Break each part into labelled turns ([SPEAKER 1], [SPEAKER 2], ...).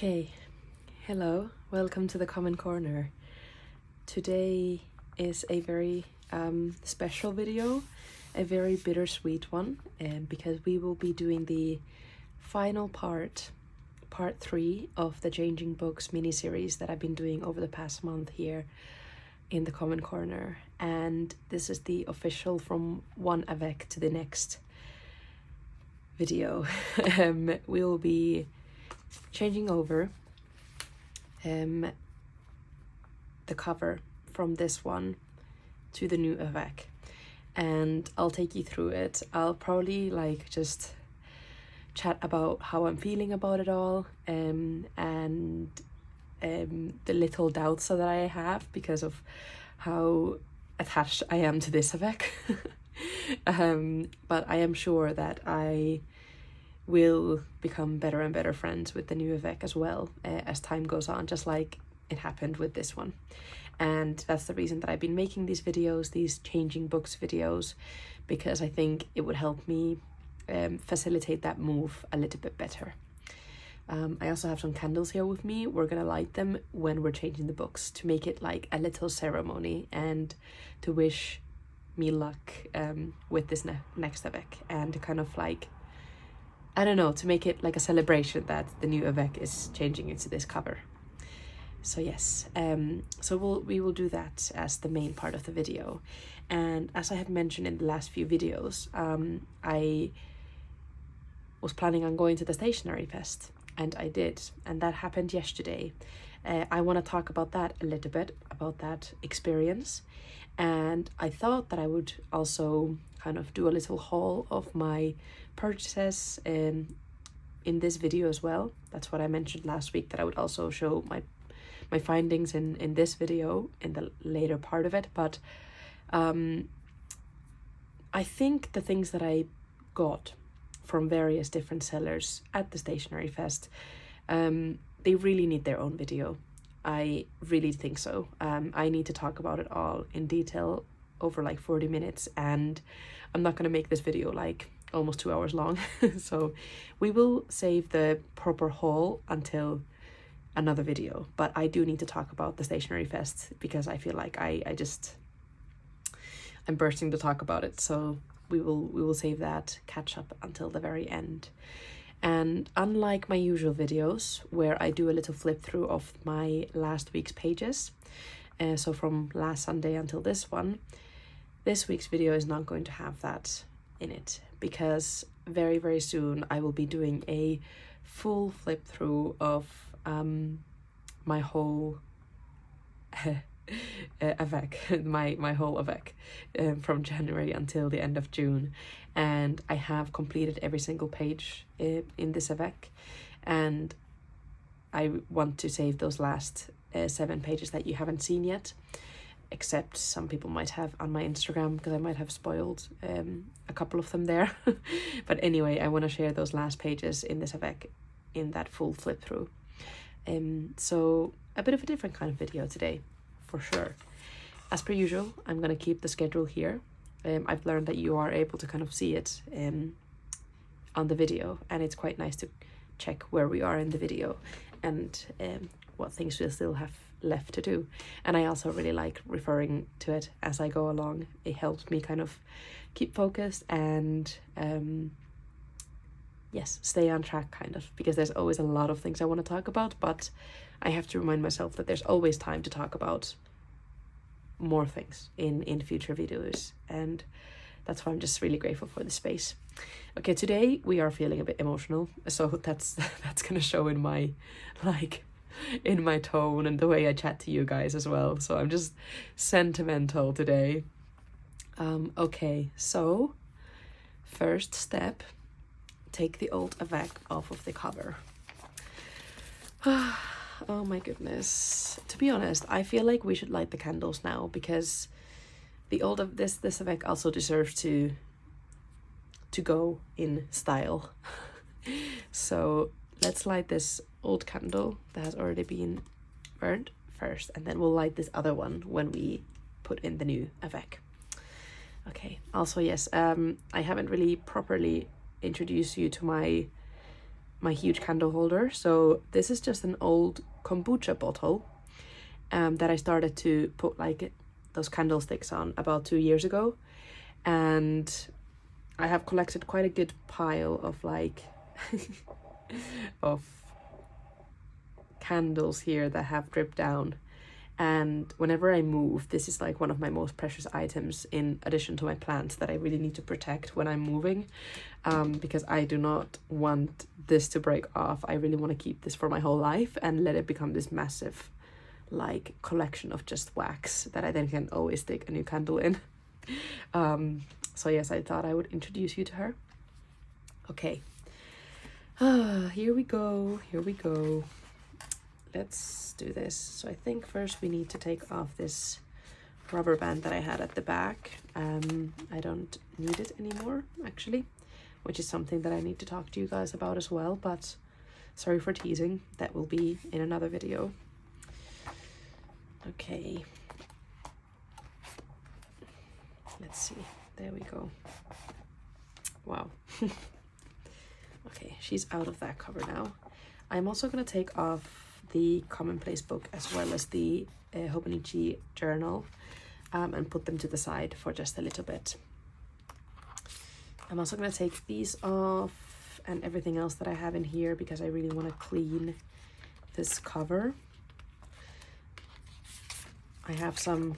[SPEAKER 1] Okay, hello, welcome to the Common Corner. Today is a very special video, a very bittersweet one, because we will be doing the final part 3 of the Changing Books miniseries that I've been doing over the past month here in the Common Corner. And this is the official from one Avec to the next video. We will be changing over the cover from this one to the new Avec, and I'll take you through it. I'll probably just chat about how I'm feeling about it all, and the little doubts that I have because of how attached I am to this Avec. But I am sure that I will become better and better friends with the new Avec as well, as time goes on, just like it happened with this one. And that's the reason that I've been making these videos, these Changing Books videos, because I think it would help me facilitate that move a little bit better. I also have some candles here with me. We're gonna light them when we're changing the books to make it like a little ceremony and to wish me luck with this next Avec, and to kind of I don't know, to make it like a celebration that the new Avec is changing into this cover. So yes, so we will do that as the main part of the video. And as I have mentioned in the last few videos, I was planning on going to the StationeryFest, and I did, and that happened yesterday. I want to talk about that a little bit, about that experience, and I thought that I would also kind of do a little haul of my purchases in this video as well. That's what I mentioned last week, that I would also show my findings in this video in the later part of it. But I think the things that I got from various different sellers at the StationeryFest, they really need their own video. I really think so. I need to talk about it all in detail over 40 minutes, and I'm not going to make this video almost 2 hours long. So we will save the proper haul until another video, but I do need to talk about the StationeryFest because I feel like I'm bursting to talk about it. So we will save that catch up until the very end. And unlike my usual videos where I do a little flip through of my last week's pages, so from last Sunday until this one, this week's video is not going to have that in it, because very, very soon I will be doing a full flip through of my whole Avec, my whole Avec, from January until the end of June. And I have completed every single page in this Avec, and I want to save those last 7 pages that you haven't seen yet, except some people might have on my Instagram, because I might have spoiled a couple of them there. But anyway, I want to share those last pages in this Avec in that full flip through. So a bit of a different kind of video today, for sure. As per usual, I'm going to keep the schedule here. I've learned that you are able to kind of see it on the video, and it's quite nice to check where we are in the video and what things we still have left to do. And I also really like referring to it as I go along. It helps me kind of keep focused and yes, stay on track, kind of, because there's always a lot of things I want to talk about, but I have to remind myself that there's always time to talk about more things in future videos, and that's why I'm just really grateful for the space. Okay, today we are feeling a bit emotional, so that's gonna show in my in my tone and the way I chat to you guys as well. So I'm just sentimental today. Okay, so first step, take the old Avec off of the cover. Oh my goodness. To be honest, I feel like we should light the candles now, because the old of this Avec also deserves to go in style. So let's light this old candle that has already been burned first, and then we'll light this other one when we put in the new Avec. Okay, also yes, I haven't really properly introduced you to my my huge candle holder. So this is just an old kombucha bottle that I started to put like those candlesticks on about 2 years ago, and I have collected quite a good pile of like of candles here that have dripped down. And whenever I move, this is like one of my most precious items in addition to my plants that I really need to protect when I'm moving, because I do not want this to break off. I really want to keep this for my whole life and let it become this massive like collection of just wax that I then can always stick a new candle in. So yes, I thought I would introduce you to her. Okay. Here we go. Let's do this. So I think first we need to take off this rubber band that I had at the back. I don't need it anymore, actually, which is something that I need to talk to you guys about as well, but sorry for teasing. That will be in another video. Okay. Let's see. There we go. Wow. Okay, she's out of that cover now. I'm also going to take off the commonplace book as well as the Hobonichi journal, and put them to the side for just a little bit. I'm also going to take these off and everything else that I have in here because I really want to clean this cover. I have some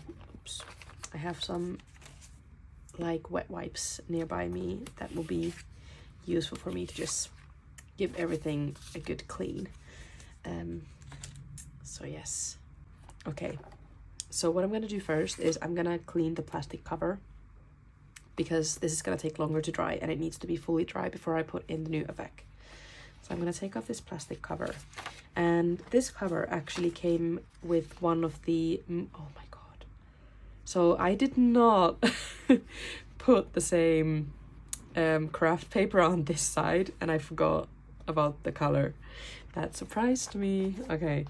[SPEAKER 1] like wet wipes nearby me that will be useful for me to just give everything a good clean. So yes. Okay, so what I'm going to do first is I'm going to clean the plastic cover because this is going to take longer to dry and it needs to be fully dry before I put in the new Avec. So I'm going to take off this plastic cover, and this cover actually came with one of the oh my god, so I did not put the same craft paper on this side, and I forgot about the color. That surprised me. Okay,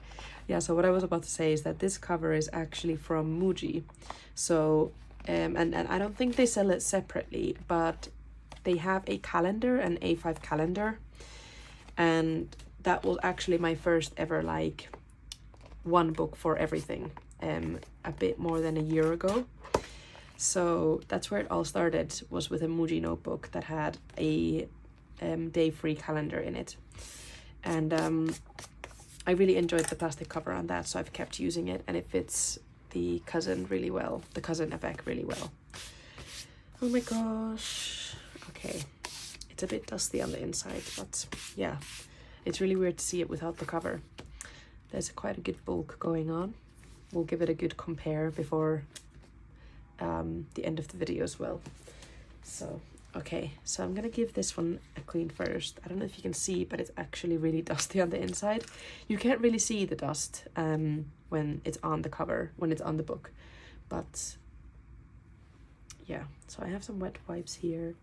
[SPEAKER 1] yeah, so what I was about to say is that this cover is actually from Muji. So and I don't think they sell it separately, but they have a calendar, an A5 calendar, and that was actually my first ever like one book for everything, a bit more than a year ago. So that's where it all started, was with a Muji notebook that had a day-free calendar in it. And I really enjoyed the plastic cover on that, so I've kept using it, and it fits the Cousin really well, the Cousin Avec really well. Oh my gosh. Okay, it's a bit dusty on the inside, but yeah, it's really weird to see it without the cover. There's quite a good bulk going on. We'll give it a good compare before the end of the video as well. So okay, so I'm gonna give this one a clean first. I don't know if you can see, but it's actually really dusty on the inside. You can't really see the dust when it's on the cover, when it's on the book, but yeah. So I have some wet wipes here.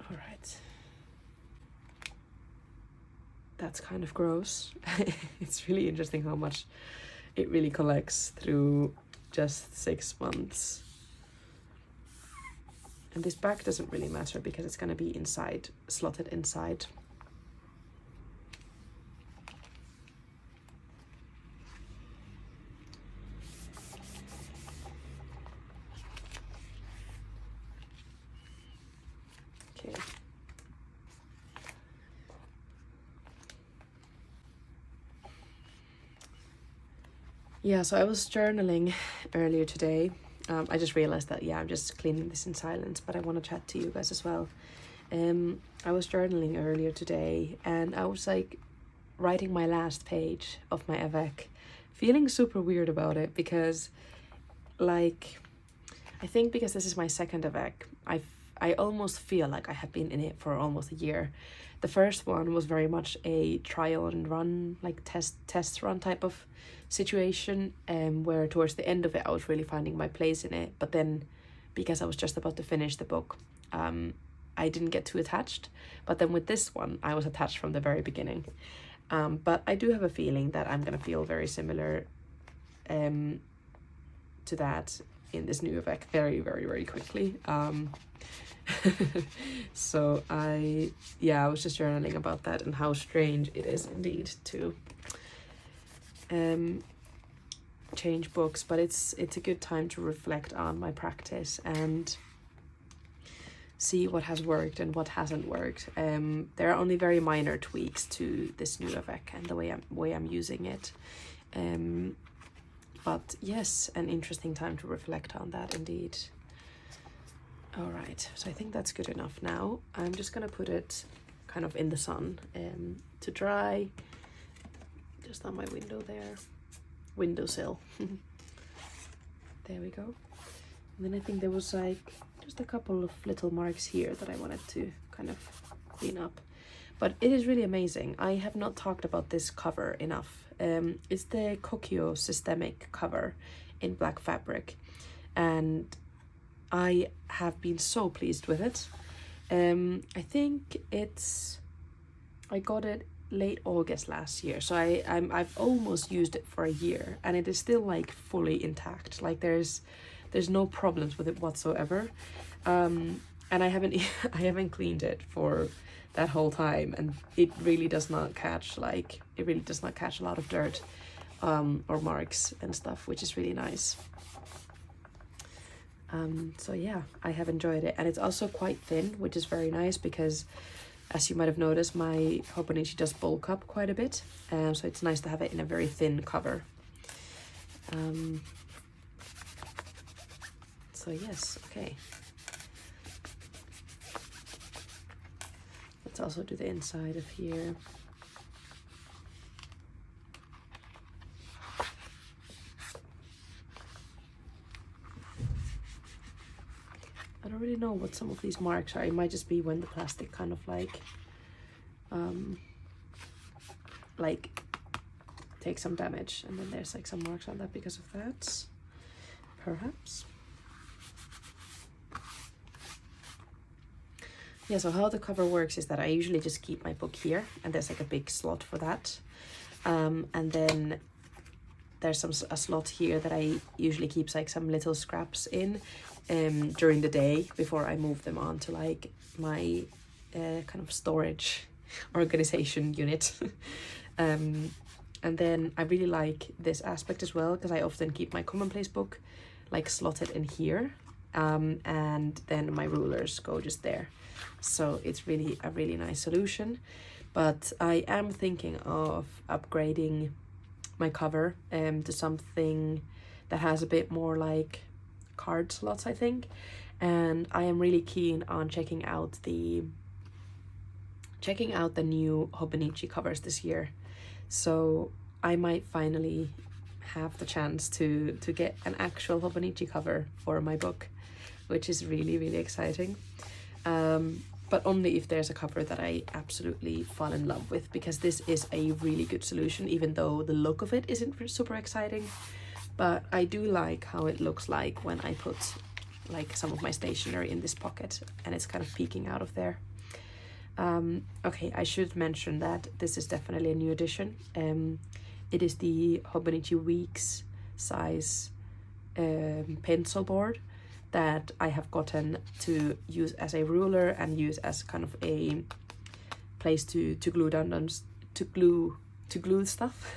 [SPEAKER 1] All right, that's kind of gross. It's really interesting how much it really collects through just 6 months. And this back doesn't really matter because it's going to be inside, slotted inside. Okay. Yeah, so I was journaling earlier today. I just realized that, yeah, I'm just cleaning this in silence, but I want to chat to you guys as well. I was journaling earlier today, and I was like writing my last page of my Avec, feeling super weird about it because, like, I think because this is my second Avec, I almost feel like I have been in it for almost a year. The first one was very much a trial and run, like test run type of situation, where towards the end of it I was really finding my place in it, but then because I was just about to finish the book, I didn't get too attached. But then with this one I was attached from the very beginning, but I do have a feeling that I'm gonna feel very similar to that in this new Avec very, very, very quickly. So I was just journaling about that and how strange it is indeed to change books, but it's a good time to reflect on my practice and see what has worked and what hasn't worked. There are only very minor tweaks to this new Avec and the way I'm using it. But yes, an interesting time to reflect on that indeed. All right, so I think that's good enough now. I'm just gonna put it kind of in the sun to dry, just on my windowsill. There we go. And then I think there was like just a couple of little marks here that I wanted to kind of clean up. But it is really amazing. I have not talked about this cover enough. It's the Kokuyo systemic cover in black fabric, and I have been so pleased with it. I think I got it late August last year, so I've almost used it for a year, and it is still like fully intact. Like there's no problems with it whatsoever. And I haven't cleaned it for that whole time, and it really does not catch a lot of dirt or marks and stuff, which is really nice. So yeah, I have enjoyed it, and it's also quite thin, which is very nice because, as you might have noticed, my Hobonichi does bulk up quite a bit, so it's nice to have it in a very thin cover. So yes, okay. Let's also do the inside of here. I don't really know what some of these marks are. It might just be when the plastic kind of like takes some damage, and then there's like some marks on that because of that, perhaps. Yeah, so how the cover works is that I usually just keep my book here, and there's like a big slot for that. And then there's a slot here that I usually keep like some little scraps in during the day before I move them on to like my kind of storage organization unit. And then I really like this aspect as well, because I often keep my commonplace book like slotted in here, and then my rulers go just there. So it's really a really nice solution. But I am thinking of upgrading my cover to something that has a bit more like card slots, I think. And I am really keen on checking out the new Hobonichi covers this year. So I might finally have the chance to get an actual Hobonichi cover for my book, which is really, really exciting. But only if there's a cover that I absolutely fall in love with, because this is a really good solution, even though the look of it isn't super exciting. But I do like how it looks like when I put like some of my stationery in this pocket and it's kind of peeking out of there. Okay, I should mention that this is definitely a new edition. It is the Hobonichi Weeks size pencil board that I have gotten to use as a ruler and use as kind of a place to glue down to glue stuff.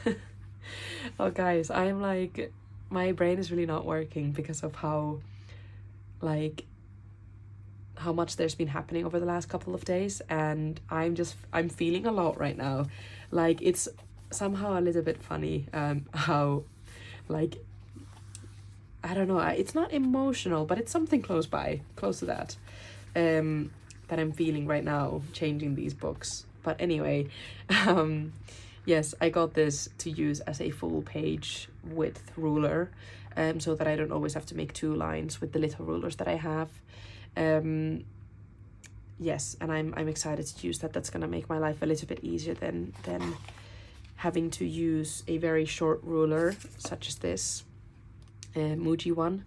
[SPEAKER 1] Oh guys, I am like, my brain is really not working because of how much there's been happening over the last couple of days, and I'm feeling a lot right now. Like, it's somehow a little bit funny how like, I don't know, it's not emotional, but it's something close to that that I'm feeling right now changing these books. But anyway, yes, I got this to use as a full page width ruler, so that I don't always have to make 2 lines with the little rulers that I have. Yes, and I'm excited to use that. That's gonna make my life a little bit easier than having to use a very short ruler such as this Muji one,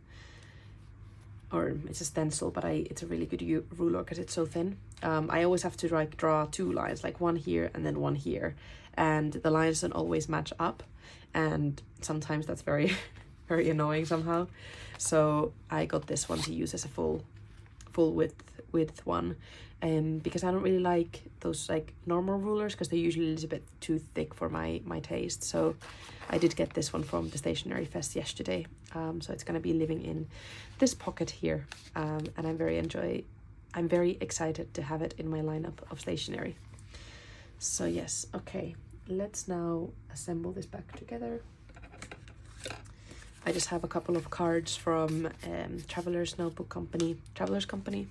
[SPEAKER 1] or it's a stencil, but it's a really good ruler because it's so thin. I always have to like draw 2 lines, like one here and then one here, and the lines don't always match up, and sometimes that's very very annoying somehow. So I got this one to use as a full width one, because I don't really like those like normal rulers because they're usually a little bit too thick for my taste. So I did get this one from the StationeryFest yesterday. So it's gonna be living in this pocket here, and I'm very excited to have it in my lineup of stationery. So yes, okay, let's now assemble this back together. I just have a couple of cards from Travelers Company,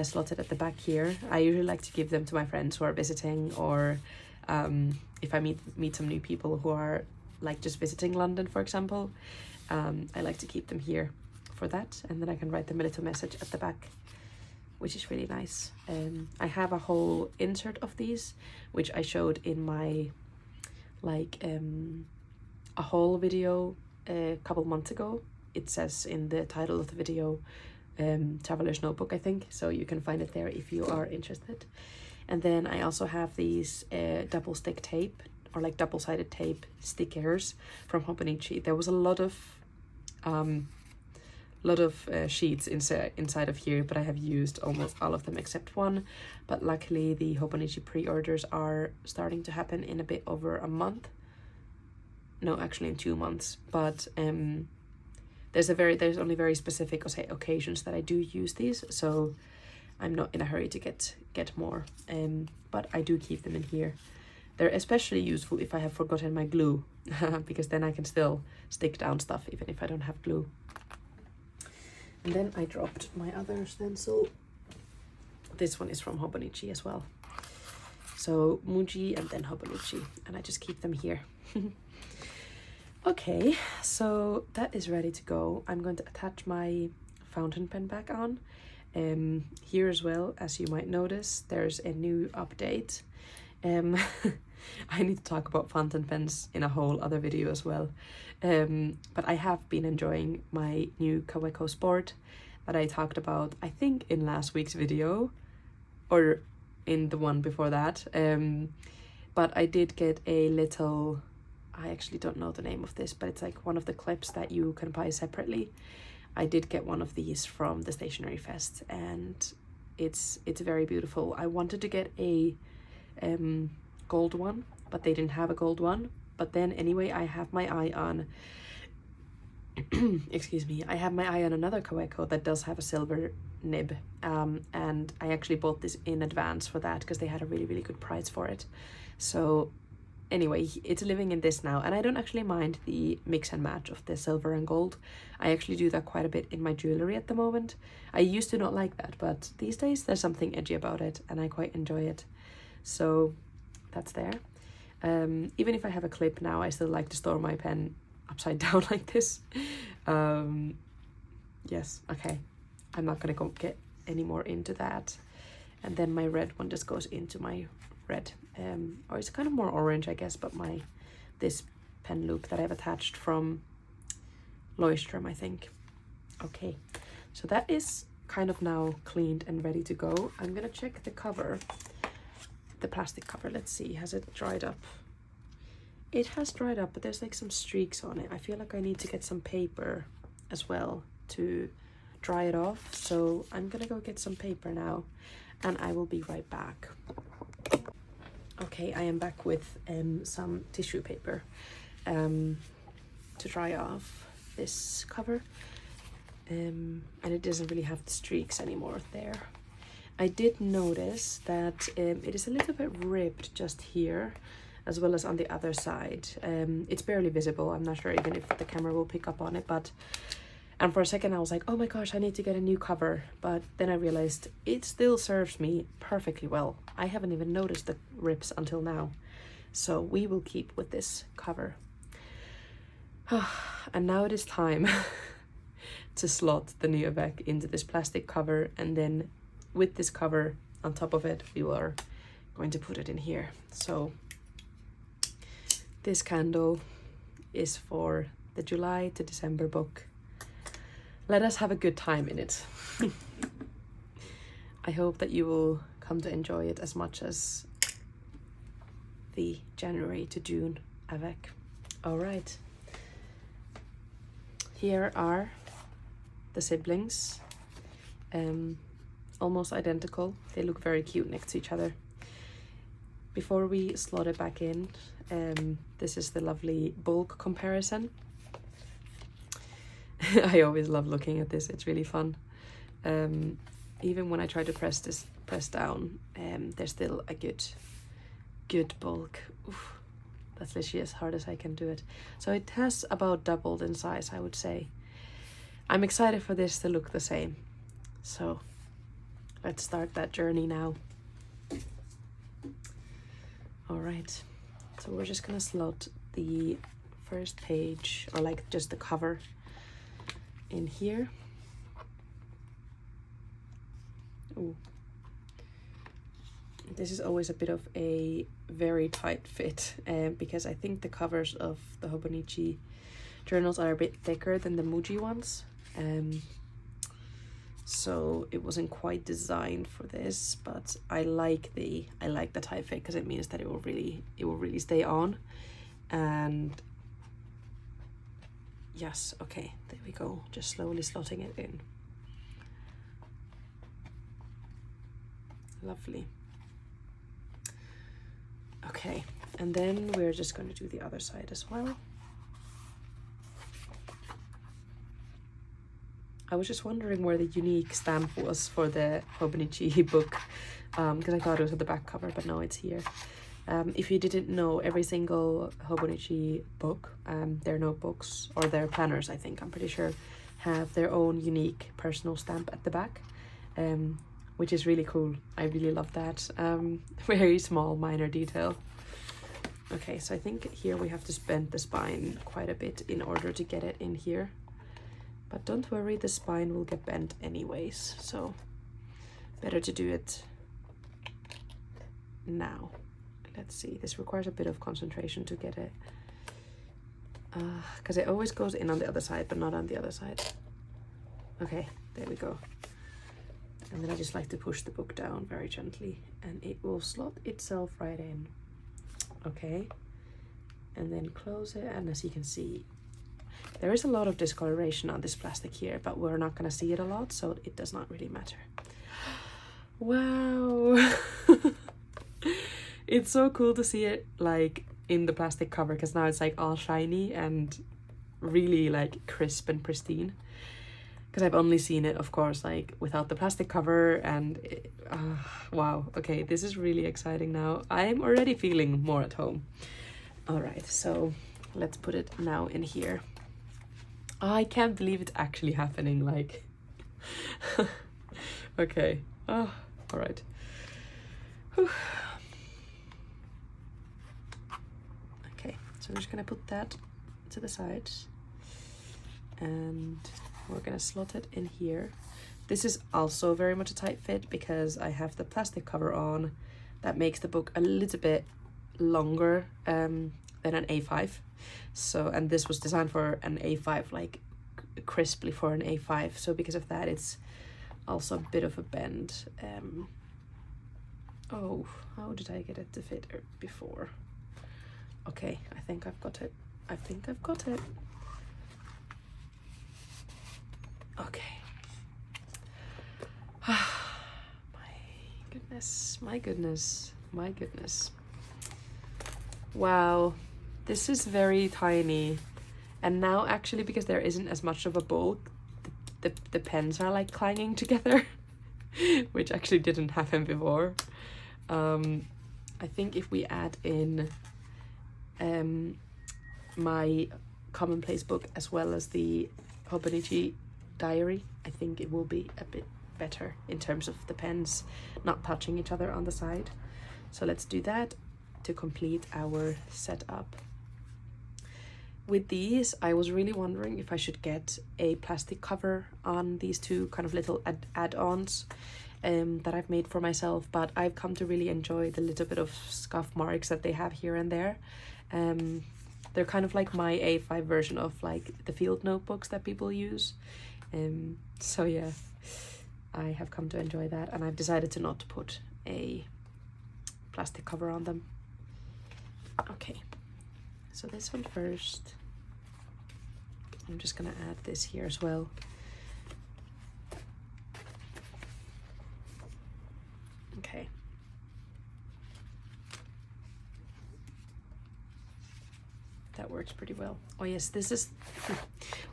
[SPEAKER 1] slotted at the back here. I usually like to give them to my friends who are visiting, or if I meet some new people who are like just visiting London, for example. I like to keep them here for that, and then I can write them a little message at the back, which is really nice. I have a whole insert of these, which I showed in my like a haul video a couple months ago. It says in the title of the video Traveler's Notebook, I think, so you can find it there if you are interested. And then I also have these double stick tape, or like double-sided tape stickers from Hobonichi. There was a lot of sheets inside of here, but I have used almost all of them except one. But luckily the Hobonichi pre-orders are starting to happen in a bit over a month. No, actually in 2 months. But there's only very specific occasions that I do use these, so I'm not in a hurry to get more. But I do keep them in here. They're especially useful if I have forgotten my glue, because then I can still stick down stuff even if I don't have glue. And then I dropped my other stencil. This one is from Hobonichi as well. So Muji and then Hobonichi, and I just keep them here. Okay, so that is ready to go. I'm going to attach my fountain pen back on. Here as well, as you might notice, there's a new update. I need to talk about fountain pens in a whole other video as well. But I have been enjoying my new Kokuyo Sport that I talked about, I think, in last week's video, or in the one before that. But I did get a little, I actually don't know the name of this, but it's like one of the clips that you can buy separately. I did get one of these from the StationeryFest, and it's very beautiful. I wanted to get a gold one, but they didn't have a gold one. But then anyway, I have my eye on excuse me, I have my eye on another Kokuyo that does have a silver nib, and I actually bought this in advance for that because they had a really good price for it. So anyway, it's living in this now, and I don't actually mind the mix and match of the silver and gold. I actually do that quite a bit in my jewelry at the moment. I used to not like that, but these days there's something edgy about it and I quite enjoy it. So that's there. Even if I have a clip now, I still like to store my pen upside down like this. Yes, okay, I'm not gonna go get any more into that. And then my red one just goes into my red, or it's kind of more orange, I guess, but this pen loop that I've attached from Leuchtturm, I think. Okay, so that is kind of now cleaned and ready to go. I'm gonna check the cover, the plastic cover. Let's see, has it dried up? It has dried up, but there's like some streaks on it. I feel like I need to get some paper as well to dry it off, so I'm gonna go get some paper now and I will be right back. Okay, I am back with some tissue paper to dry off this cover, and it doesn't really have the streaks anymore there. I did notice that it is a little bit ripped just here, as well as on the other side. It's barely visible. I'm not sure even if the camera will pick up on it, and for a second I was like, oh my gosh, I need to get a new cover. But then I realized it still serves me perfectly well. I haven't even noticed the rips until now. So we will keep with this cover. And now it is time to slot the new Avec into this plastic cover, and then with this cover on top of it, we are going to put it in here. So this candle is for the July to December book. Let us have a good time in it. I hope that you will come to enjoy it as much as the January to June Avec. All right. Here are the siblings, almost identical. They look very cute next to each other. Before we slot it back in, this is the lovely bulk comparison. I always love looking at this, it's really fun. Even when I try to press down, there's still a good bulk. Oof, that's literally as hard as I can do it. So it has about doubled in size, I would say. I'm excited for this to look the same. So let's start that journey now. All right, so we're just gonna slot the first page, or like just the cover, in here. Ooh. This is always a bit of a very tight fit, because I think the covers of the Hobonichi journals are a bit thicker than the Muji ones. So it wasn't quite designed for this, but I like the tight fit because it means that it will really stay on. And yes, okay, there we go, just slowly slotting it in. Lovely. Okay, and then we're just going to do the other side as well. I was just wondering where the unique stamp was for the Hobonichi book, because I thought it was at the back cover, but no, it's here. If you didn't know, every single Hobonichi book, their notebooks, or their planners, I think, I'm pretty sure, have their own unique personal stamp at the back, which is really cool. I really love that. Very small, minor detail. Okay, so I think here we have to bend the spine quite a bit in order to get it in here. But don't worry, the spine will get bent anyways, so better to do it now. Let's see, this requires a bit of concentration to get it, because it always goes in on the other side, but not on the other side. Okay, there we go. And then I just like to push the book down very gently, and it will slot itself right in. Okay, and then close it, and as you can see, there is a lot of discoloration on this plastic here, but we're not going to see it a lot, so it does not really matter. Wow! It's so cool to see it like in the plastic cover, because now it's like all shiny and really like crisp and pristine. Because I've only seen it, of course, like without the plastic cover, and wow, okay, this is really exciting now. I'm already feeling more at home. All right, so let's put it now in here. Oh, I can't believe it's actually happening, like. Okay, oh, all right. Whew. Okay, so I'm just gonna put that to the side, and we're gonna slot it in here. This is also very much a tight fit because I have the plastic cover on. That makes the book a little bit longer than an A5. So, and this was designed for an A5, like crisply for an A5. So because of that, it's also a bit of a bend. Oh, how did I get it to fit before? Okay, I think I've got it. I think I've got it. Okay. My goodness, my goodness, my goodness. Wow, this is very tiny. And now actually, because there isn't as much of a bulk, the pens are like clanging together, which actually didn't happen before. I think if we add in my commonplace book as well as the Hobonichi diary, I think it will be a bit better in terms of the pens not touching each other on the side. So let's do that to complete our setup. With these, I was really wondering if I should get a plastic cover on these two kind of little add-ons that I've made for myself, but I've come to really enjoy the little bit of scuff marks that they have here and there. They're kind of like my A5 version of like the field notebooks that people use. So yeah, I have come to enjoy that, and I've decided to not put a plastic cover on them. Okay, so this one first. I'm just gonna add this here as well. Okay. That works pretty well. Oh yes, this is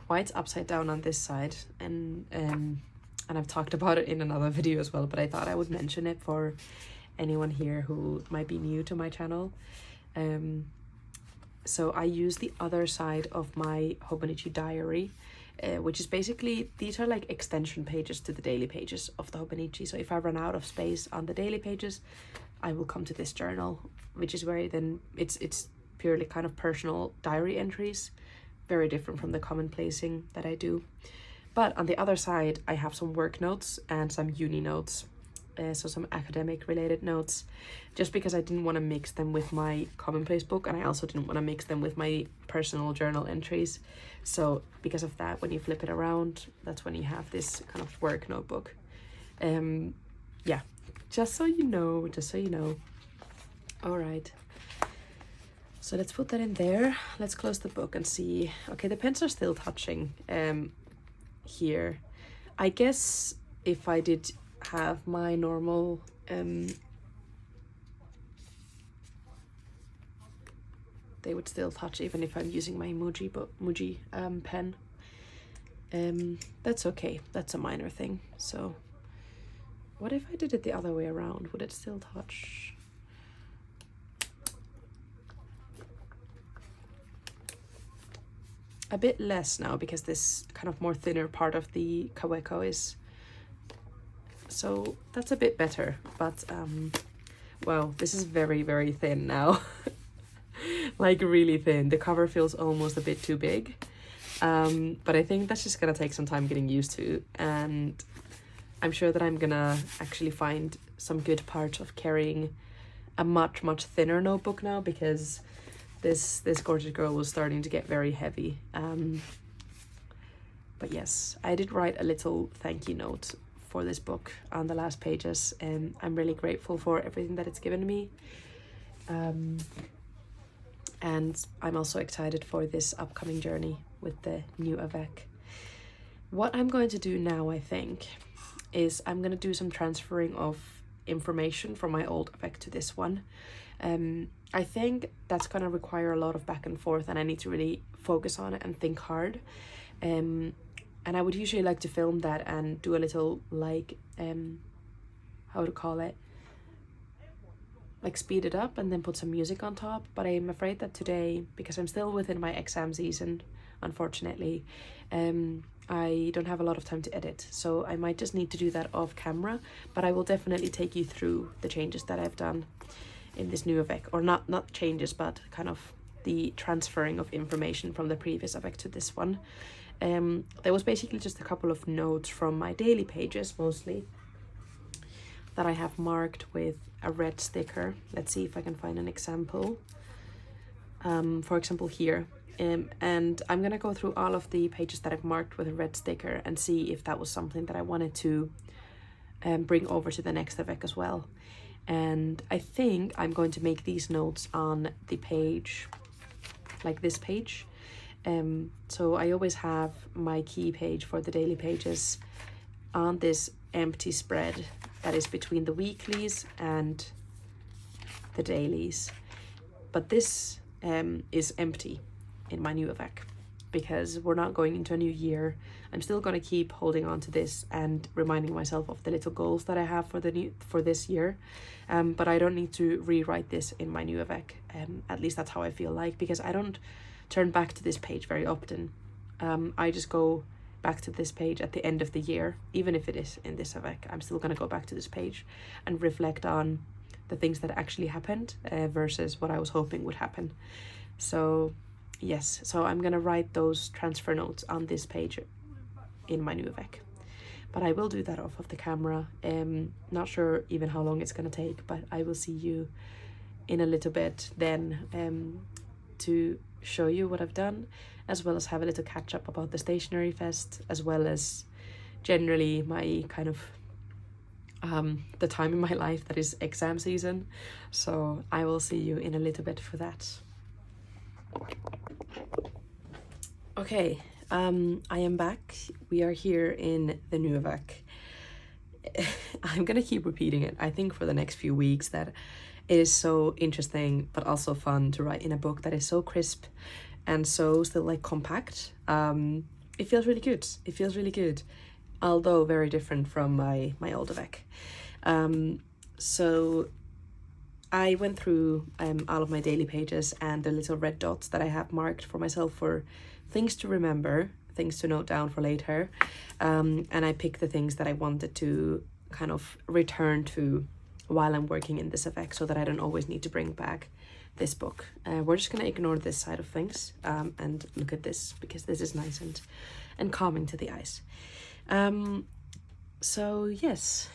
[SPEAKER 1] why it's upside down on this side, and I've talked about it in another video as well, but I thought I would mention it for anyone here who might be new to my channel. So I use the other side of my Hobonichi diary, which is basically, these are like extension pages to the daily pages of the Hobonichi. So if I run out of space on the daily pages, I will come to this journal, which is where then it's purely kind of personal diary entries, very different from the commonplacing that I do. But on the other side, I have some work notes and some uni notes, so some academic related notes, just because I didn't want to mix them with my commonplace book, and I also didn't want to mix them with my personal journal entries. So because of that, when you flip it around, that's when you have this kind of work notebook. Yeah, just so you know, All right. So let's put that in there. Let's close the book and see. Okay, the pens are still touching here. I guess if I did have my normal they would still touch even if I'm using my Muji pen. That's okay. That's a minor thing. So what if I did it the other way around? Would it still touch? A bit less now, because this kind of more thinner part of the Kaweco is, so that's a bit better. But wow, this is very, very thin now. Like really thin. The cover feels almost a bit too big, but I think that's just gonna take some time getting used to, and I'm sure that I'm gonna actually find some good parts of carrying a much thinner notebook now, because this gorgeous girl was starting to get very heavy. But yes, I did write a little thank you note for this book on the last pages, and I'm really grateful for everything that it's given me. And I'm also excited for this upcoming journey with the new Avec. What I'm going to do now, I think, is I'm going to do some transferring of information from my old Avec to this one. I think that's going to require a lot of back and forth, and I need to really focus on it and think hard. And I would usually like to film that and do a little, like, how to call it, like speed it up and then put some music on top. But I'm afraid that today, because I'm still within my exam season, unfortunately, I don't have a lot of time to edit, so I might just need to do that off camera. But I will definitely take you through the changes that I've done in this new Avec, or not changes, but kind of the transferring of information from the previous Avec to this one. There was basically just a couple of notes from my daily pages mostly that I have marked with a red sticker. Let's see if I can find an example. For example here, and I'm gonna go through all of the pages that I've marked with a red sticker and see if that was something that I wanted to bring over to the next Avec as well. And I think I'm going to make these notes on the page, like this page. So I always have my key page for the daily pages on this empty spread that is between the weeklies and the dailies. But this is empty in my new Avec, because we're not going into a new year. I'm still going to keep holding on to this and reminding myself of the little goals that I have for this year. But I don't need to rewrite this in my new Avec. At least that's how I feel like, because I don't turn back to this page very often. I just go back to this page at the end of the year. Even if it is in this Avec, I'm still going to go back to this page and reflect on the things that actually happened versus what I was hoping would happen. So yes, so I'm gonna write those transfer notes on this page in my new Avec, but I will do that off of the camera. Not sure even how long it's gonna take, but I will see you in a little bit then to show you what I've done, as well as have a little catch up about the StationeryFest, as well as generally my kind of the time in my life that is exam season. So I will see you in a little bit for that. Okay, I am back. We are here in the new Avec. I'm gonna keep repeating it, I think, for the next few weeks, that it is so interesting but also fun to write in a book that is so crisp and so still like compact. It feels really good. It feels really good, although very different from my old Avec. So I went through all of my daily pages and the little red dots that I have marked for myself for things to remember, things to note down for later. And I picked the things that I wanted to kind of return to while I'm working in this Avec, so that I don't always need to bring back this book. We're just gonna ignore this side of things and look at this, because this is nice and calming to the eyes. So yes,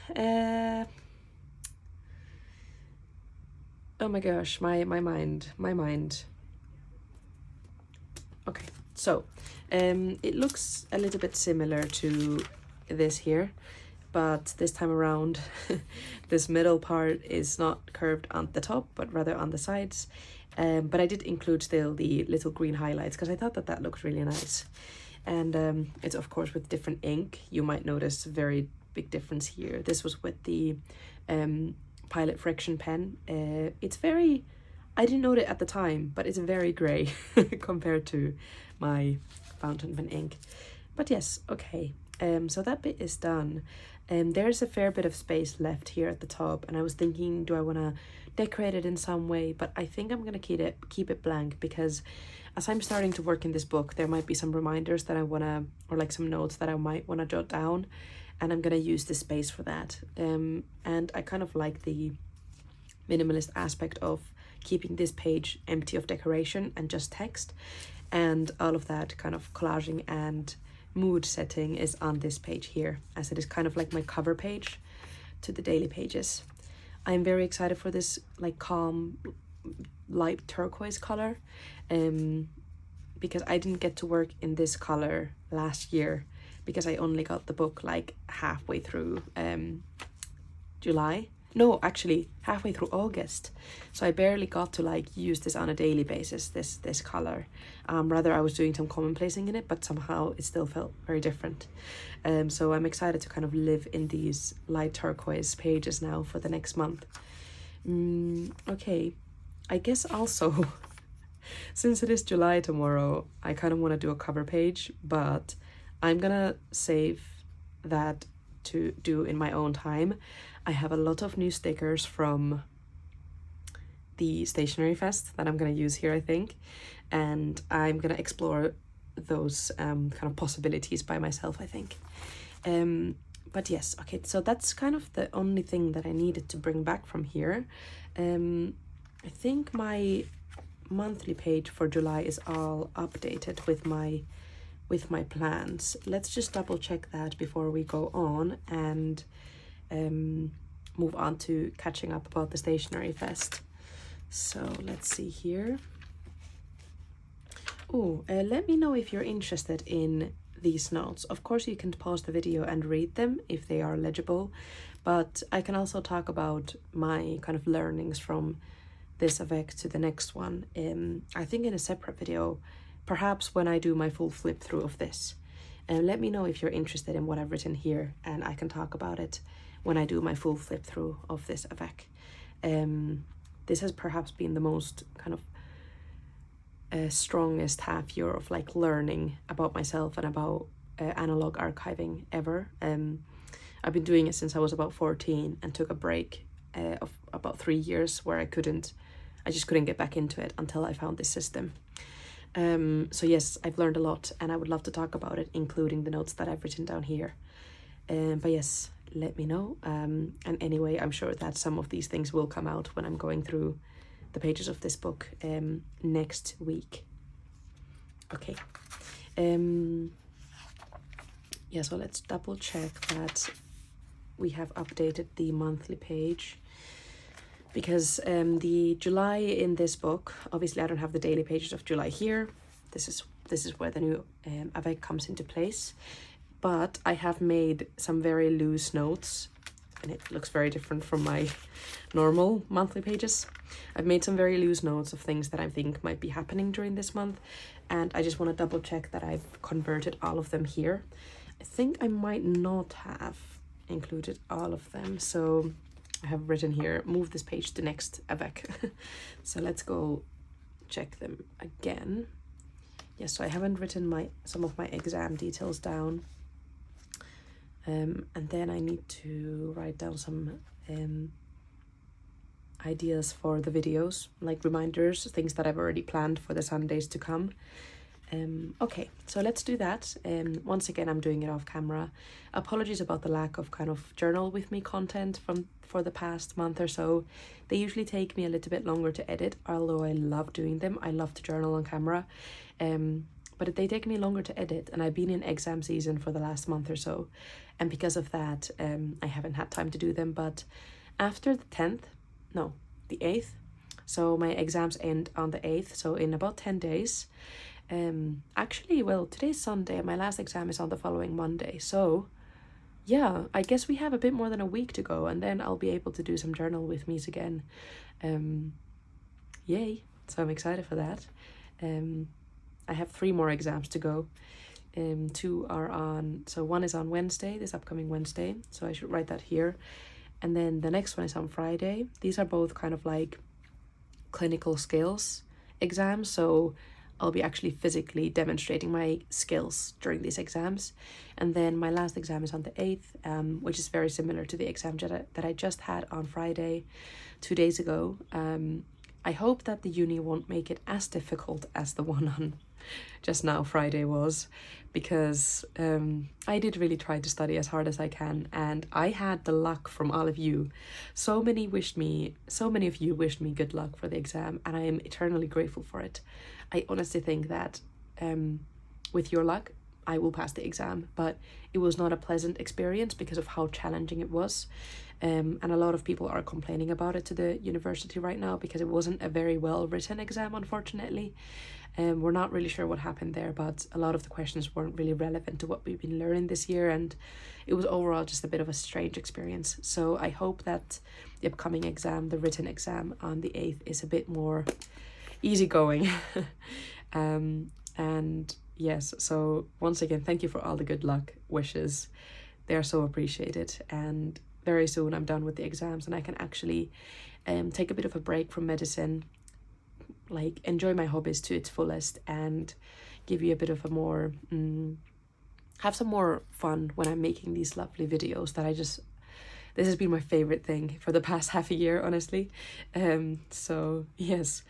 [SPEAKER 1] oh my gosh, my mind. Okay, so it looks a little bit similar to this here, but this time around this middle part is not curved on the top but rather on the sides. But I did include still the little green highlights because I thought that that looked really nice. And it's of course with different ink. You might notice a very big difference here. This was with the Pilot Friction pen. It's very, I didn't note it at the time, but it's very grey compared to my fountain pen ink. But yes, okay, so that bit is done. There's a fair bit of space left here at the top, and I was thinking, do I want to decorate it in some way? But I think I'm gonna keep it blank, because as I'm starting to work in this book, there might be some reminders that I wanna, or like some notes that I might want to jot down, and I'm gonna use this space for that. And I kind of like the minimalist aspect of keeping this page empty of decoration and just text, and all of that kind of collaging and mood setting is on this page here, as it is kind of like my cover page to the daily pages. I'm very excited for this like calm light turquoise color, because I didn't get to work in this color last year because I only got the book like halfway through July. No, actually halfway through August. So I barely got to like use this on a daily basis, this color. Rather I was doing some commonplacing in it, but somehow it still felt very different. So I'm excited to kind of live in these light turquoise pages now for the next month. Okay, I guess also since it is July tomorrow, I kind of want to do a cover page, but I'm gonna save that to do in my own time. I have a lot of new stickers from the StationeryFest that I'm gonna use here, I think, and I'm gonna explore those kind of possibilities by myself, I think. But yes, okay, so that's kind of the only thing that I needed to bring back from here. I think my monthly page for July is all updated with my plans. Let's just double check that before we go on and move on to catching up about the StationeryFest. So let's see here. Oh, let me know if you're interested in these notes. Of course you can pause the video and read them if they are legible, but I can also talk about my kind of learnings from this Avec to the next one, I think in a separate video, perhaps when I do my full flip through of this. And let me know if you're interested in what I've written here, and I can talk about it when I do my full flip through of this Avec. This has perhaps been the most kind of strongest half year of like learning about myself and about analog archiving ever. I've been doing it since I was about 14 and took a break of about 3 years where I just couldn't get back into it until I found this system. So yes, I've learned a lot and I would love to talk about it, including the notes that I've written down here. But yes, let me know. And anyway, I'm sure that some of these things will come out when I'm going through the pages of this book next week. Okay. Yeah, so let's double check that we have updated the monthly page, because the July in this book, obviously I don't have the daily pages of July here. This is where the new Avec comes into place, but I have made some very loose notes, and it looks very different from my normal monthly pages. I've made some very loose notes of things that I think might be happening during this month, and I just want to double check that I've converted all of them here. I think I might not have included all of them, so I have written here, move this page to next avec. So let's go check them again. Yes, so I haven't written some of my exam details down. And then I need to write down some ideas for the videos, like reminders, things that I've already planned for the Sundays to come. Okay, so let's do that. Once again, I'm doing it off camera. Apologies about the lack of kind of journal with me content for the past month or so. They usually take me a little bit longer to edit, although I love doing them. I love to journal on camera. But they take me longer to edit, and I've been in exam season for the last month or so, and because of that, I haven't had time to do them. But after the 8th, so my exams end on the 8th, so in about 10 days. Actually, well, today's Sunday and my last exam is on the following Monday, so yeah, I guess we have a bit more than a week to go, and then I'll be able to do some journal with me's again. Yay, so I'm excited for that. I have 3 more exams to go. 2 are on, so one is on Wednesday, this upcoming Wednesday, so I should write that here. And then the next one is on Friday. These are both kind of like clinical skills exams, so I'll be actually physically demonstrating my skills during these exams. And then my last exam is on the 8th, which is very similar to the exam that I just had on Friday 2 days ago. I hope that the uni won't make it as difficult as the one on just now Friday was, because I did really try to study as hard as I can, and I had the luck from all of you. So many of you wished me good luck for the exam, and I am eternally grateful for it. I honestly think that with your luck, I will pass the exam, but it was not a pleasant experience because of how challenging it was. And a lot of people are complaining about it to the university right now because it wasn't a very well written exam, unfortunately. We're not really sure what happened there, but a lot of the questions weren't really relevant to what we've been learning this year, and it was overall just a bit of a strange experience. So I hope that the upcoming exam, the written exam on the 8th, is a bit more easygoing. And yes, so once again, thank you for all the good luck wishes. They are so appreciated, and very soon I'm done with the exams and I can actually take a bit of a break from medicine, like enjoy my hobbies to its fullest, and give you a bit of a more have some more fun when I'm making these lovely videos that this has been my favorite thing for the past half a year, honestly. So yes,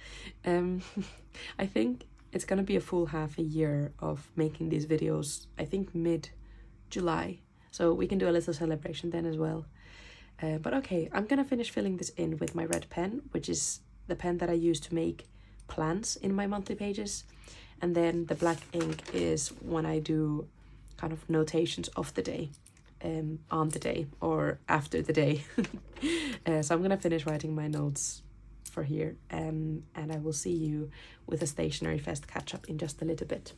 [SPEAKER 1] I think it's gonna be a full half a year of making these videos, I think mid-July, so we can do a little celebration then as well. But okay, I'm gonna finish filling this in with my red pen, which is the pen that I use to make plans in my monthly pages, and then the black ink is when I do kind of notations of the day, on the day or after the day. So I'm gonna finish writing my notes for here, and I will see you with a StationeryFest catch up in just a little bit.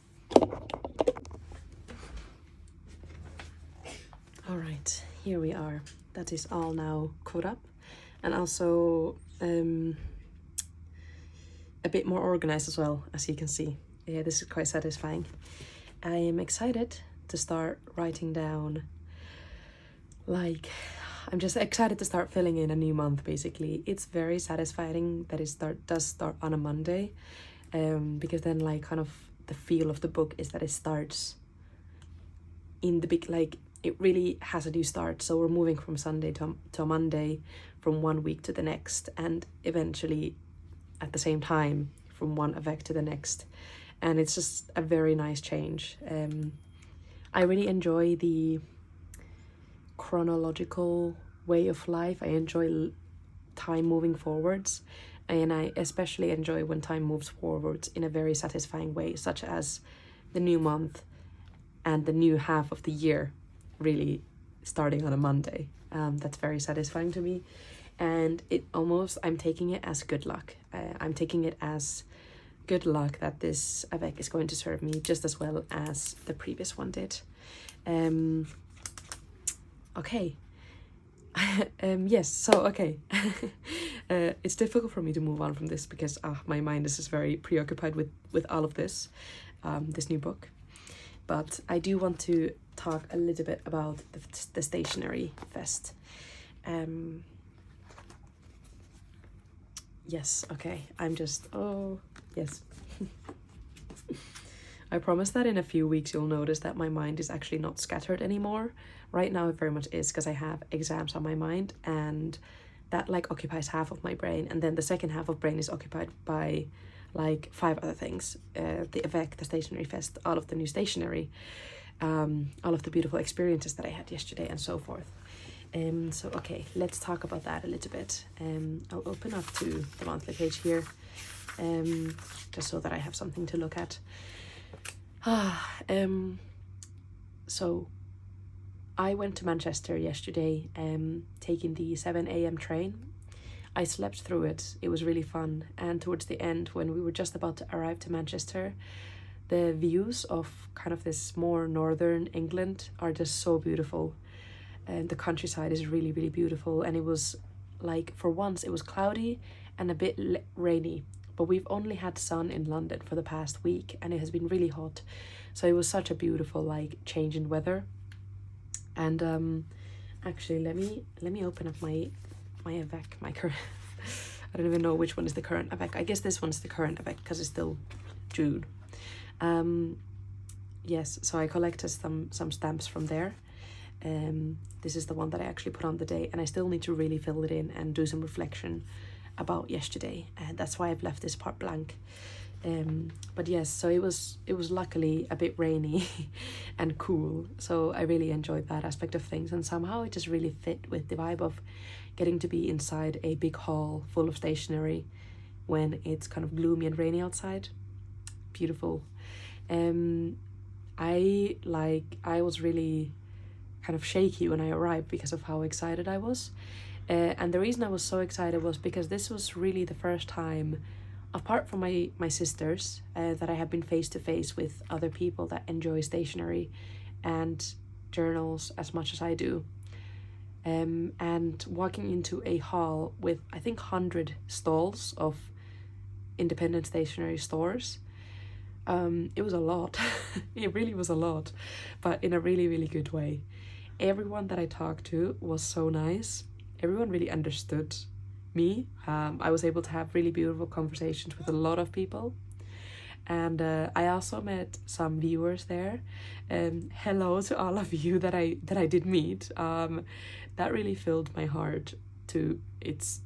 [SPEAKER 1] All right, here we are. That is all now caught up, and also a bit more organized as well, as you can see. Yeah, this is quite satisfying. I am excited to start writing down, like, I'm just excited to start filling in a new month, basically. It's very satisfying that it does start on a Monday, because then like kind of the feel of the book is that it starts in the big, like, it really has a new start. So we're moving from Sunday to Monday, from one week to the next, and eventually at the same time from one avec to the next. And it's just a very nice change. I really enjoy the chronological way of life. I enjoy time moving forwards, and I especially enjoy when time moves forwards in a very satisfying way, such as the new month and the new half of the year really starting on a Monday. That's very satisfying to me, and I'm taking it as good luck. I'm taking it as good luck that this avec is going to serve me just as well as the previous one did. Okay. Yes, so okay. It's difficult for me to move on from this because my mind is just very preoccupied with all of this. this new book. But I do want to talk a little bit about the Stationery Fest. Yes, okay, I'm just, oh, yes. I promise that in a few weeks you'll notice that my mind is actually not scattered anymore. Right now it very much is, because I have exams on my mind, and that like occupies half of my brain, and then the second half of brain is occupied by like 5 other things. The Avec, the Stationery Fest, all of the new stationery, all of the beautiful experiences that I had yesterday, and so forth. So okay, let's talk about that a little bit. I'll open up to the monthly page here, just so that I have something to look at. So I went to Manchester yesterday, taking the 7 a.m. train. I slept through it. It was really fun. And towards the end, when we were just about to arrive to Manchester, the views of kind of this more northern England are just so beautiful. And the countryside is really, really beautiful. And it was like, for once, it was cloudy and a bit rainy. But we've only had sun in London for the past week, and it has been really hot. So it was such a beautiful like change in weather. And actually, let me open up my Avec, my current. I don't even know which one is the current Avec. I guess this one's the current Avec because it's still June. Yes, so I collected some stamps from there. This is the one that I actually put on the day, and I still need to really fill it in and do some reflection about yesterday, and that's why I've left this part blank. But yes, so it was luckily a bit rainy and cool, so I really enjoyed that aspect of things, and somehow it just really fit with the vibe of getting to be inside a big hall full of stationery when it's kind of gloomy and rainy outside. Beautiful. I was really kind of shaky when I arrived because of how excited I was. And the reason I was so excited was because this was really the first time, apart from my sisters, that I have been face to face with other people that enjoy stationery and journals as much as I do. And walking into a hall with, I think, 100 stalls of independent stationery stores, it was a lot. It really was a lot, but in a really, really good way. Everyone that I talked to was so nice. Everyone really understood me. I was able to have really beautiful conversations with a lot of people. And I also met some viewers there. Hello to all of you that I did meet. That really filled my heart to its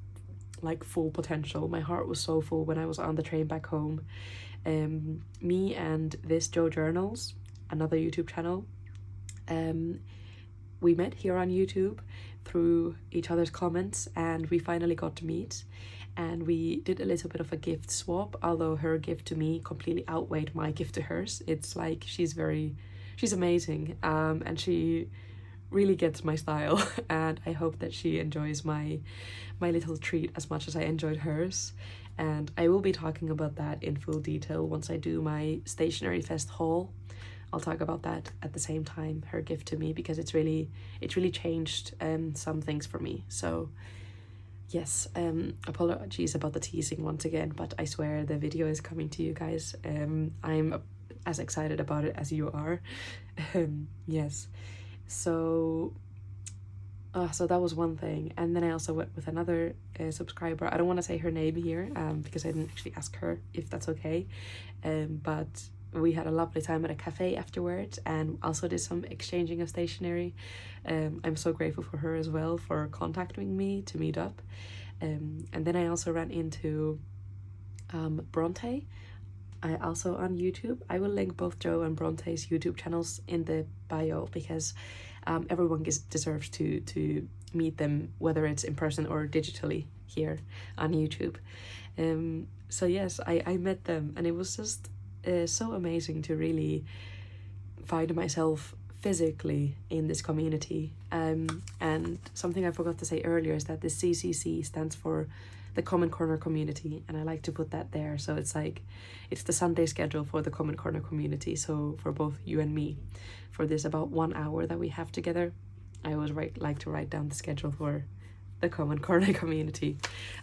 [SPEAKER 1] like full potential. My heart was so full when I was on the train back home. Me and this Joe Journals, another YouTube channel, we met here on YouTube through each other's comments, and we finally got to meet, and we did a little bit of a gift swap, although her gift to me completely outweighed my gift to hers. It's like she's amazing, and she really gets my style, and I hope that she enjoys my little treat as much as I enjoyed hers. And I will be talking about that in full detail once I do my Stationery Fest haul. I'll talk about that at the same time, her gift to me, because it's really changed some things for me. So yes, apologies about the teasing once again, but I swear the video is coming to you guys. I'm as excited about it as you are. Yes, so that was one thing. And then I also went with another subscriber. I don't want to say her name here because I didn't actually ask her if that's okay, but we had a lovely time at a cafe afterwards, and also did some exchanging of stationery. I'm so grateful for her as well for contacting me to meet up. And then I also ran into Bronte, also on YouTube. I will link both Joe and Bronte's YouTube channels in the bio, because everyone deserves to meet them, whether it's in person or digitally here on YouTube. So yes, I met them, and it was just so amazing to really find myself physically in this community. And something I forgot to say earlier is that the CCC stands for the Common Corner community, and I like to put that there. So it's like, it's the Sunday schedule for the Common Corner community. So for both you and me, for this about 1 hour that we have together, I always like to write down the schedule for the Common Corner community.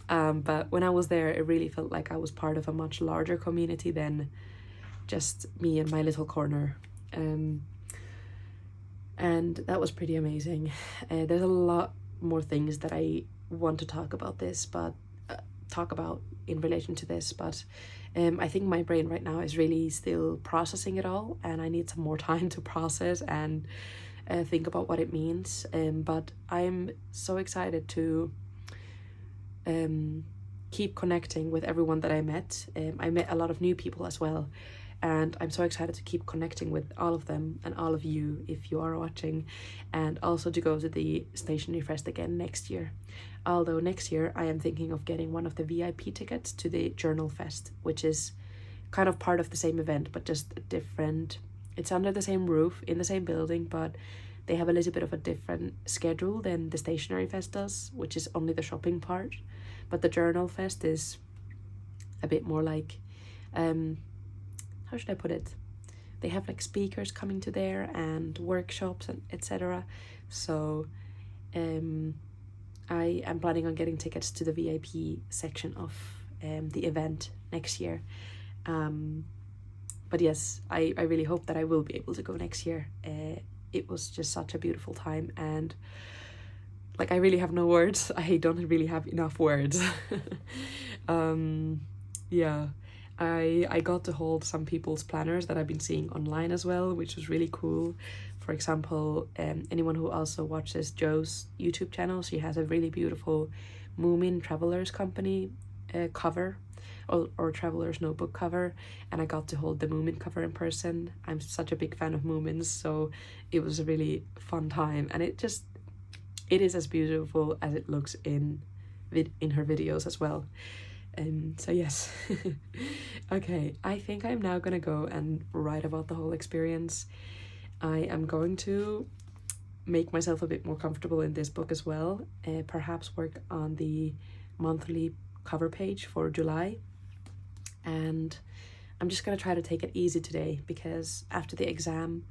[SPEAKER 1] But when I was there, it really felt like I was part of a much larger community than just me in my little corner. And that was pretty amazing. There's a lot more things that I want to talk about in relation to this, but I think my brain right now is really still processing it all, and I need some more time to process and think about what it means. But I'm so excited to keep connecting with everyone that I met. I met a lot of new people as well, and I'm so excited to keep connecting with all of them and all of you if you are watching, and also to go to the StationeryFest again next year. Although next year I am thinking of getting one of the VIP tickets to the Journal Fest, which is kind of part of the same event but just a different, it's under the same roof in the same building, but they have a little bit of a different schedule than the StationeryFest does, which is only the shopping part. But the Journal Fest is a bit more like, how should I put it? They have like speakers coming to there and workshops and etc. So I am planning on getting tickets to the VIP section of the event next year. But yes, I really hope that I will be able to go next year. It was just such a beautiful time, and like I really have no words. I don't really have enough words. Yeah, I got to hold some people's planners that I've been seeing online as well, which was really cool. For example, anyone who also watches Joe's YouTube channel, she has a really beautiful Moomin Travelers Company cover, or Traveler's Notebook cover, and I got to hold the Moomin cover in person. I'm such a big fan of Moomins, so it was a really fun time, and it is as beautiful as it looks in her videos as well. So yes. Okay, I think I'm now gonna go and write about the whole experience. I am going to make myself a bit more comfortable in this book as well, perhaps work on the monthly cover page for July, and I'm just gonna try to take it easy today, because after the exam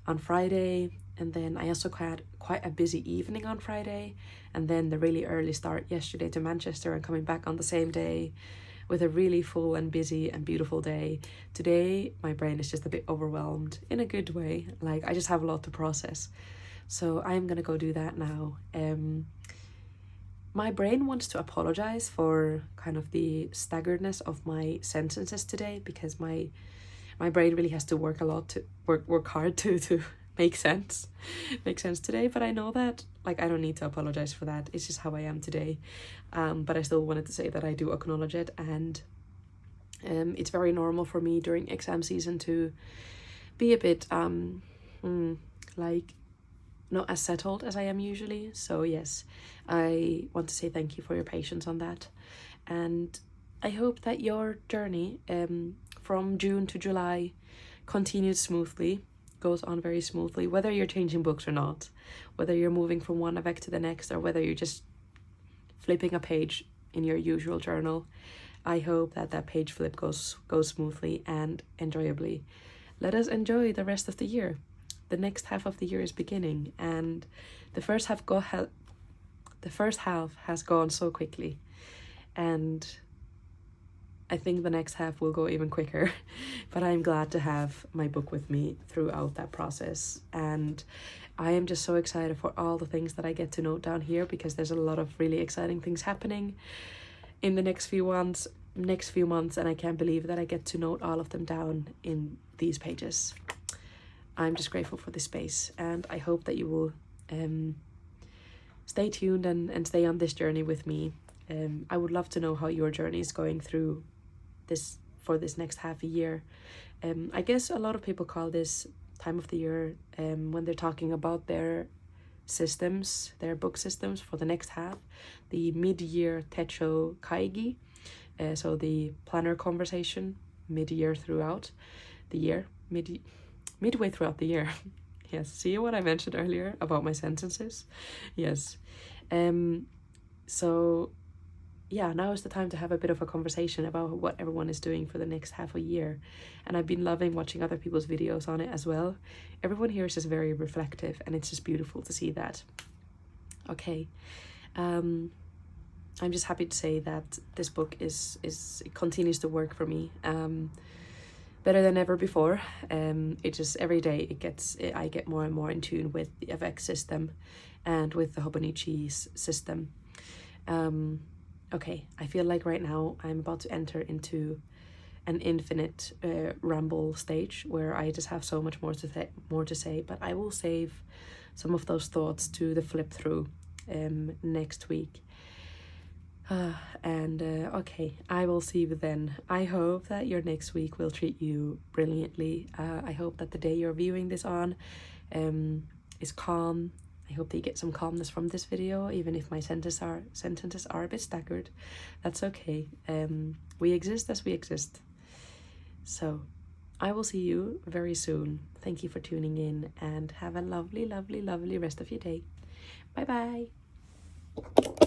[SPEAKER 1] on Friday, and then I also had quite a busy evening on Friday, and then the really early start yesterday to Manchester and coming back on the same day with a really full and busy and beautiful day. Today my brain is just a bit overwhelmed in a good way, like I just have a lot to process. So I'm gonna go do that now. My brain wants to apologize for kind of the staggeredness of my sentences today, because my brain really has to work a lot to work hard to make sense today. But I know that like I don't need to apologize for that. It's just how I am today. But I still wanted to say that I do acknowledge it, and it's very normal for me during exam season to be a bit like not as settled as I am usually. So yes, I want to say thank you for your patience on that, and I hope that your journey from June to July continues smoothly, goes on very smoothly, whether you're changing books or not, whether you're moving from one Avec to the next, or whether you're just flipping a page in your usual journal. I hope that that page flip goes smoothly and enjoyably. Let us enjoy the rest of the year. The next half of the year is beginning, and the first half has gone so quickly, and I think the next half will go even quicker. But I'm glad to have my book with me throughout that process, and I am just so excited for all the things that I get to note down here, because there's a lot of really exciting things happening in the next few months, and I can't believe that I get to note all of them down in these pages. I'm just grateful for this space, and I hope that you will stay tuned and stay on this journey with me. I would love to know how your journey is going through this next half a year. I guess a lot of people call this time of the year, when they're talking about their book systems for the next half, the mid-year techo kaigi, so the planner conversation mid-year throughout the year, midway throughout the year. Yes, see what I mentioned earlier about my sentences? Yes. So yeah, now is the time to have a bit of a conversation about what everyone is doing for the next half a year. And I've been loving watching other people's videos on it as well. Everyone here is just very reflective, and it's just beautiful to see that. Okay. I'm just happy to say that this book it continues to work for me. better than ever before. It just every day I get more and more in tune with the Avec system and with the Hobonichi's system. Okay, I feel like right now I'm about to enter into an infinite ramble stage where I just have so much more to say, but I will save some of those thoughts to the flip through next week. Okay, I will see you then. I hope that your next week will treat you brilliantly. I hope that the day you're viewing this on is calm. I hope that you get some calmness from this video, even if my sentences are a bit staggered. That's okay. We exist as we exist. So I will see you very soon. Thank you for tuning in, and have a lovely, lovely, lovely rest of your day. Bye bye.